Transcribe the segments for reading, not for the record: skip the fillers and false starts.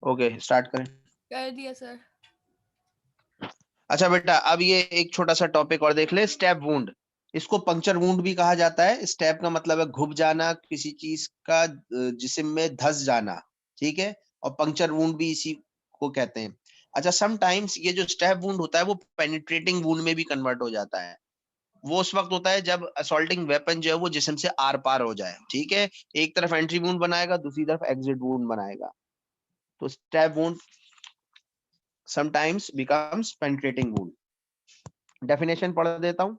Okay, start करें। कर दिया सर। अच्छा बेटा, अब ये एक छोटा सा टॉपिक और देख ले, स्टैब वुंड। इसको पंक्चर वुंड भी कहा जाता है। स्टैब का मतलब है घुप जाना, किसी चीज का जिस्म में धस जाना, ठीक है। और पंक्चर वुंड भी इसी को कहते हैं। अच्छा, समटाइम्स ये जो स्टैब वुंड होता है वो पेनिट्रेटिंग वुंड में भी कन्वर्ट हो जाता है। वो उस वक्त होता है जब असॉल्टिंग वेपन जो है वो जिस्म से आर पार हो जाए, ठीक है। एक तरफ एंट्री वुंड बनाएगा, दूसरी तरफ एग्जिट वुंड बनाएगा। तो stab wound sometimes becomes penetrating wound. Definition पढ़ देता हूं।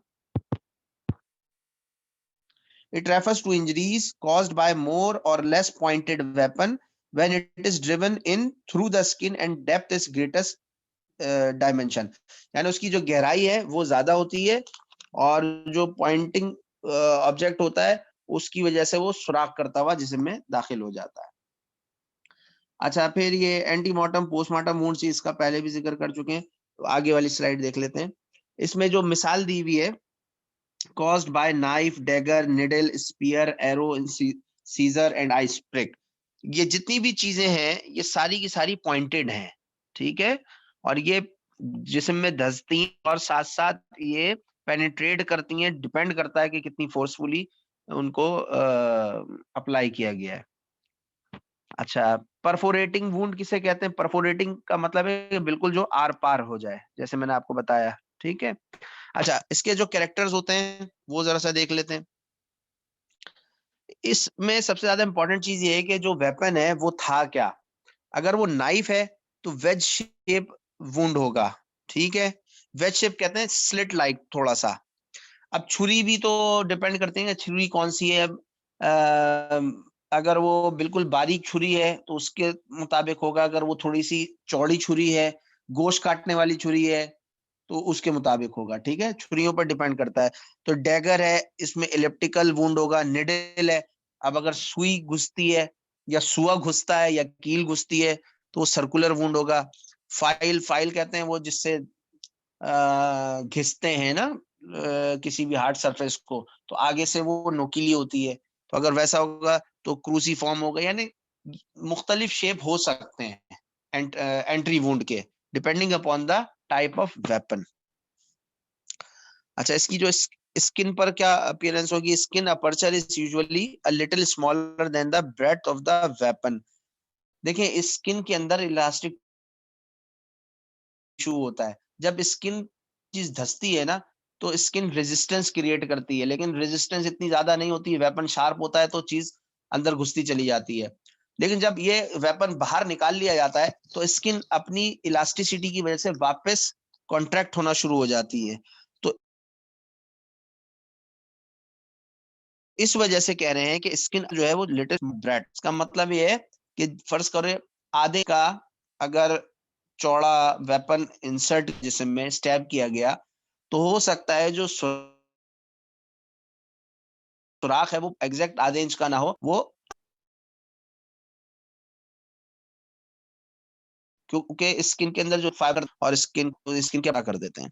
It refers to injuries caused by more or less pointed weapon when it is driven in through the skin and depth is greatest dimension। यानी उसकी जो गहराई है वो ज्यादा होती है और जो पॉइंटिंग ऑब्जेक्ट होता है उसकी वजह से वो सुराख करता हुआ जिस्म में दाखिल हो जाता है। अच्छा, फिर ये एंटीमॉर्टम पोस्टमार्टम वुंड्स, इसका पहले भी जिक्र कर चुके हैं, तो आगे वाली स्लाइड देख लेते हैं। इसमें जो मिसाल दी हुई है, caused by knife, dagger, needle, spear, arrow, scissor and ice prick। ये जितनी भी चीजें हैं ये सारी की सारी पॉइंटेड हैं, ठीक है। और ये जिस्म में धंसती हैं और साथ साथ ये पेनिट्रेट करती हैं। डिपेंड करता है कि कितनी फोर्सफुली उनको अप्लाई किया गया है। अच्छा, परफोरेटिंग वुंड किसे कहते हैं? परफोरेटिंग का मतलब है कि बिल्कुल जो आर पार हो जाए, जैसे मैंने आपको बताया, ठीक है। अच्छा, इसके जो कैरेक्टर्स होते हैं वो जरा सा देख लेते हैं। इसमें सबसे ज्यादा इंपॉर्टेंट चीज ये है कि जो वेपन है वो था क्या। अगर वो नाइफ है तो वेज शेप वुंड होगा, ठीक है। वेज शेप कहते हैं स्लिट लाइक थोड़ा सा। अब छुरी भी तो डिपेंड करती है कि छुरी कौन सी है। अगर वो बिल्कुल बारीक छुरी है तो उसके मुताबिक होगा। अगर वो थोड़ी सी चौड़ी छुरी है, गोश्त काटने वाली छुरी है, तो उसके मुताबिक होगा, ठीक है। छुरियों पर डिपेंड करता है। तो डैगर है, इसमें इलिप्टिकल वुंड होगा। निडल है, अब अगर सुई घुसती है या सुआ घुसता है या कील घुसती है तो वो सर्कुलर वुंड होगा। फाइल, फाइल कहते हैं वो जिससे घिसते हैं ना किसी भी हार्ड सरफेस को, तो आगे से वो नोकीली होती है। तो अगर वैसा होगा तो क्रूसीफॉर्म होगा। यानी मुख्तलिफ शेप हो सकते हैं एंट्री वुंड के, depending upon the type of weapon. अच्छा, इसकी जो स्किन पर क्या अपीयरेंस होगी? Skin aperture is usually a little smaller than the breadth of the weapon. देखिए, स्किन के अंदर इलास्टिक टिश्यू होता है। जब स्किन चीज धसती है ना तो स्किन रेजिस्टेंस क्रिएट करती है, लेकिन रेजिस्टेंस इतनी ज्यादा नहीं होती है। वेपन शार्प होता है तो चीज अंदर घुसती चली जाती है। लेकिन जब ये वेपन बाहर निकाल लिया जाता है तो स्किन अपनी इलास्टिसिटी की वजह से वापस कॉन्ट्रैक्ट होना शुरू हो जाती है। तो इस वजह से कह रहे हैं कि स्किन जो है वो लिटिल ब्रेड। इसका मतलब ये है कि फर्ज करें आधे का अगर चौड़ा वेपन इंसर्ट जिस्म में स्टैब किया गया तो हो सकता है जो सुराख है वो एग्जैक्ट आधे इंच का ना हो, वो क्योंकि स्किन के अंदर जो फाइबर और स्किन के कर देते हैं।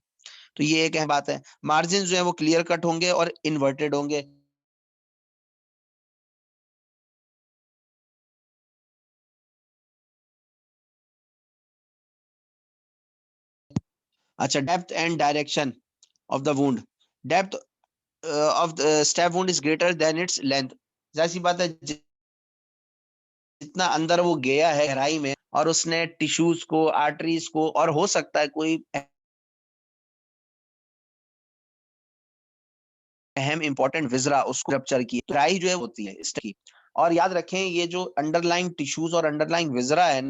तो ये एक अहम बात है। मार्जिन जो है वो क्लियर कट होंगे और इन्वर्टेड होंगे। अच्छा, depth and direction of the wound. Depth of the stab wound is greater than its length. जाहिर सी बात है, जितना अंदर वो गया है गहराई में और उसने टिश्यूज को, आर्टरीज को, और हो सकता है कोई अहम इंपॉर्टेंट विजरा उसको रप्चर की, ट्राई जो है होती है इस की। और याद रखें ये जो अंडरलाइंग टिश्यूज और अंडरलाइंग विजरा है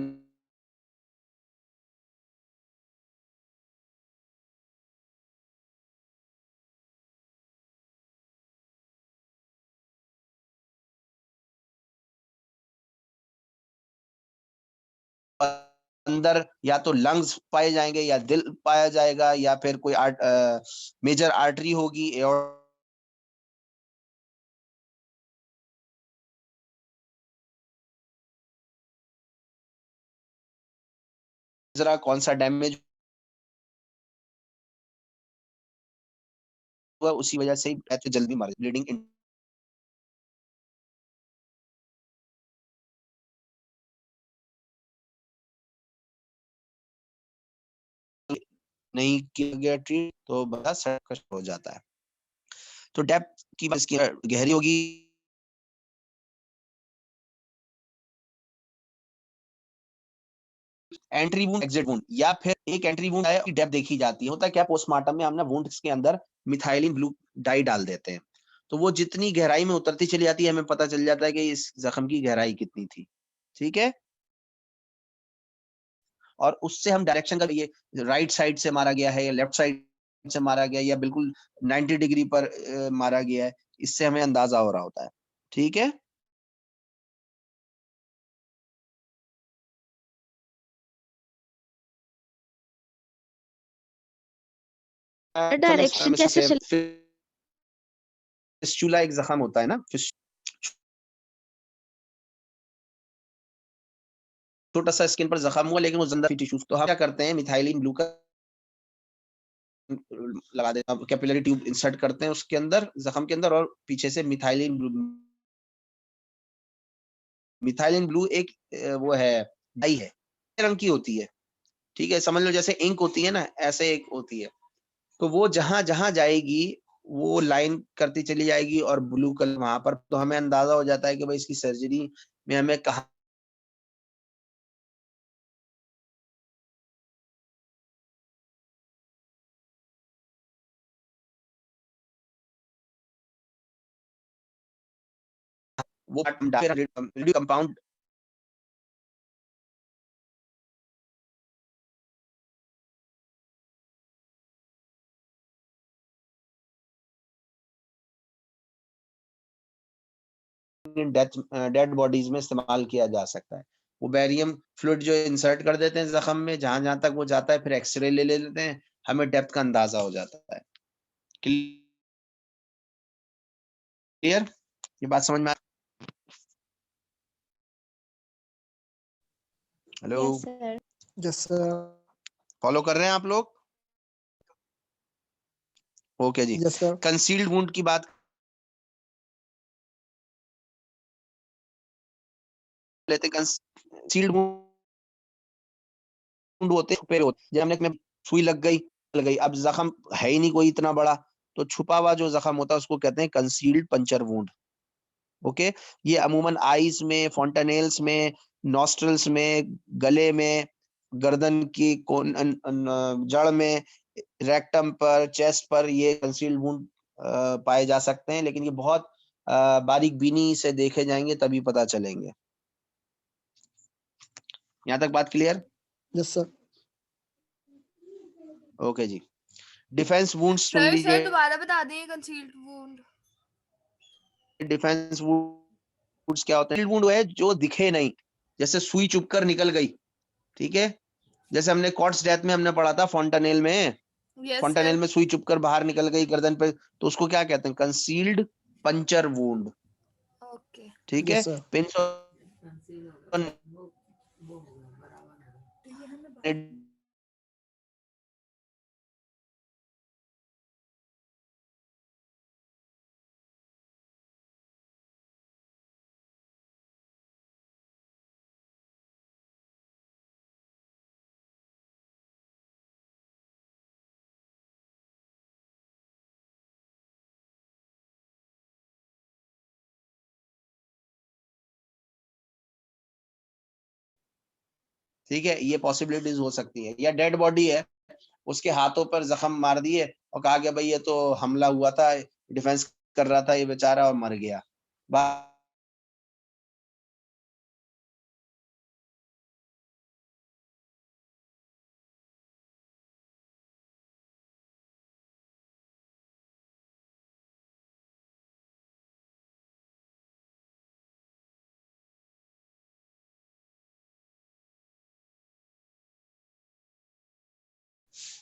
अंदर, या तो लंग्स पाए जाएंगे या दिल पाया जाएगा या फिर कोई मेजर आर्टरी होगी और जरा कौन सा डैमेज हुआ उसी वजह से ही जल्दी मारे ब्लीडिंग नहीं किया गया ट्रीट तो बंदा सड़क हो जाता है। तो डेप्थ की बात इसकी गहरी होगी, एंट्री वुंड, एग्जिट वुंड, या फिर एक एंट्री वुंड है, डेप्थ देखी जाती है। होता है क्या, पोस्टमार्टम में हम ना वुंड्स के अंदर मिथाइलिन ब्लू डाई डाल देते हैं, तो वो जितनी गहराई में उतरती चली जाती है हमें पता चल जाता है कि इस जख्म की गहराई कितनी थी। ठीक है, और उससे हम डायरेक्शन का, ये राइट साइड से मारा गया है या लेफ्ट साइड से मारा गया या बिल्कुल 90 डिग्री पर मारा गया है, इससे हमें अंदाजा हो रहा होता है। ठीक है, डायरेक्शन कैसे चल फिस्टुला एक जख्म होता है ना, छोटा सा स्किन पर जख्म हुआ लेकिन वो जिंदा टिश्यूज, तो हम क्या करते हैं, मिथाइलिन ब्लू का लगा देते हैं, कैपिलरी ट्यूब इंसर्ट करते हैं उसके अंदर, जख्म के अंदर, और पीछे से मिथाइलिन ब्लू एक वो है, डाई है, रंग की होती है। ठीक है, समझ लो जैसे इंक होती है ना, ऐसे एक होती है, तो वो जहां जहां जाएगी वो लाइन करती चली जाएगी और ब्लू कलर वहां पर, तो हमें अंदाजा हो जाता है कि भाई इसकी सर्जरी में हमें कहा वो कंपाउंड डेड बॉडीज में इस्तेमाल किया जा सकता है। वो बैरियम फ्लूइड जो इंसर्ट कर देते हैं जख्म में, जहां जहां तक वो जाता है, फिर एक्सरे ले लेते हैं, हमें डेप्थ का अंदाजा हो जाता है। क्लियर, ये बात समझ में आ, hello, yes sir. Yes sir. Follow कर रहे हैं आप लोग? ओके जी, यस सर। कंसील्ड वुंड की बात लेते हैं। कंसील्ड वुंड होते हैं, जब हमने सुई लग गई, अब जख्म है ही नहीं कोई इतना बड़ा, तो छुपा हुआ जो जख्म होता है उसको कहते हैं कंसील्ड पंचर वुंड। ओके, ये अमूमन आईज में, फॉन्टानेल्स में, नॉस्ट्रल्स में, गले में, गर्दन की जड़ में, रेक्टम पर, चेस्ट पर ये कंसील्ड वुंड पाए जा सकते हैं, लेकिन ये बहुत बारीक बीनी से देखे जाएंगे तभी पता चलेंगे। यहाँ तक बात क्लियर? Yes sir. ओके जी, डिफेंस वुंड्स सुन सर लीजिए। दोबारा बता दें कंसील्ड वुंड। डिफेंस वुंड्स क्या होते हैं? वुंड है जो दिखे नहीं, जैसे सुई चुभकर निकल गई। ठीक है, जैसे हमने कॉट्स डेथ में हमने पढ़ा था, फॉन्टानेल में, फॉन्टानेल में सुई चुभकर बाहर निकल गई गर्दन पे, तो उसको क्या कहते हैं? Concealed puncture wound. ओके, ठीक है, यस सर। पिंस ठीक है, ये पॉसिबिलिटीज हो सकती है। या डेड बॉडी है, उसके हाथों पर जख्म मार दिए और कहा गया भाई ये तो हमला हुआ था, डिफेंस कर रहा था ये बेचारा और मर गया।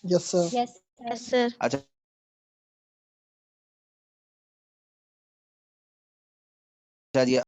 Yes sir. Yes sir. अच्छा जी,